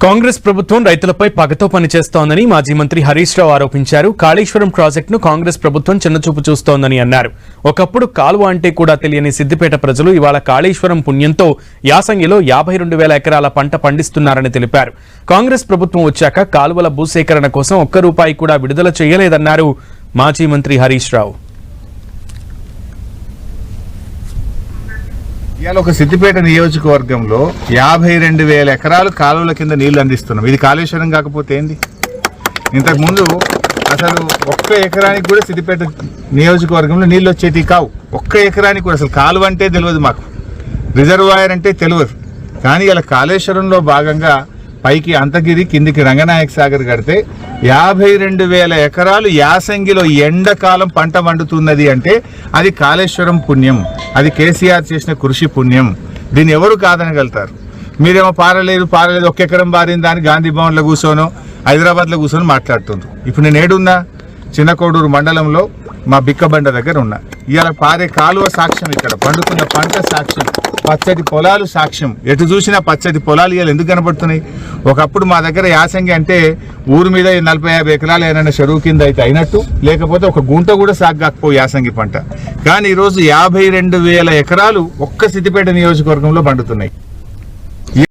కాంగ్రెస్ ప్రభుత్వం రైతులపై పగతో పనిచేస్తోందని మాజీ మంత్రి హరీష్ రావు ఆరోపించారు. కాళేశ్వరం ప్రాజెక్టును కాంగ్రెస్ ప్రభుత్వం చిన్నచూపు చూస్తోందని అన్నారు. ఒకప్పుడు కాలువ అంటే కూడా తెలియని సిద్దిపేట ప్రజలు ఇవాళ కాళేశ్వరం పుణ్యంతో యాసంగిలో 52,000 ఎకరాల పంట పండిస్తున్నారని తెలిపారు. కాంగ్రెస్ ప్రభుత్వం వచ్చాక కాలువల భూసేకరణ కోసం ఒక్క రూపాయి కూడా విడుదల చేయలేదన్నారు మాజీ మంత్రి హరీష్ రావు. ఇవాళ ఒక సిద్దిపేట నియోజకవర్గంలో 52,000 ఎకరాలు కాలువల కింద నీళ్లు అందిస్తున్నాం. ఇది కాళేశ్వరం కాకపోతే ఏంది? ఇంతకుముందు అసలు ఒక్క ఎకరానికి కూడా సిద్దిపేట నియోజకవర్గంలో నీళ్ళు వచ్చేటి కావు. ఒక్క ఎకరానికి కూడా అసలు కాలువ అంటే తెలియదు, మాకు రిజర్వాయర్ అంటే తెలియదు. కానీ ఇలా కాళేశ్వరంలో భాగంగా పైకి అంతగిరి కిందికి రంగనాయక సాగర్ కడితే 52,000 ఎకరాలు యాసంగిలో ఎండాకాలం పంట వండుతున్నది అంటే అది కాళేశ్వరం పుణ్యం, అది కేసీఆర్ చేసిన కృషి పుణ్యం. దీన్ని ఎవరు కాదనగలుగుతారు? మీరేమో పారలేదు ఒక్క ఎకరం బారిందా అని గాంధీ భవన్లో కూర్చోనో హైదరాబాద్లో కూర్చొని మాట్లాడుతుండ్రు. ఇప్పుడు నేను ఏడున్నా? చిన్నకోడూరు మండలంలో మా బిక్కబండ దగ్గర ఉన్నా. ఇవాళ పారే కాలువ సాక్ష్యం, ఇక్కడ పండుతున్న పంట సాక్ష్యం, పచ్చటి పొలాలు సాక్ష్యం. ఎటు చూసినా పచ్చటి పొలాలు ఇవాళ ఎందుకు కనబడుతున్నాయి? ఒకప్పుడు మా దగ్గర యాసంగి అంటే ఊరు మీద 40-50 ఎకరాలు ఏమైనా చెరువు కింద అయితే అయినట్టు, లేకపోతే ఒక గుంట కూడా సాగు కాకపో యాసంగి పంట. కానీ ఈరోజు 52,000 ఎకరాలు ఒక్క సిద్దిపేట నియోజకవర్గంలో పండుతున్నాయి.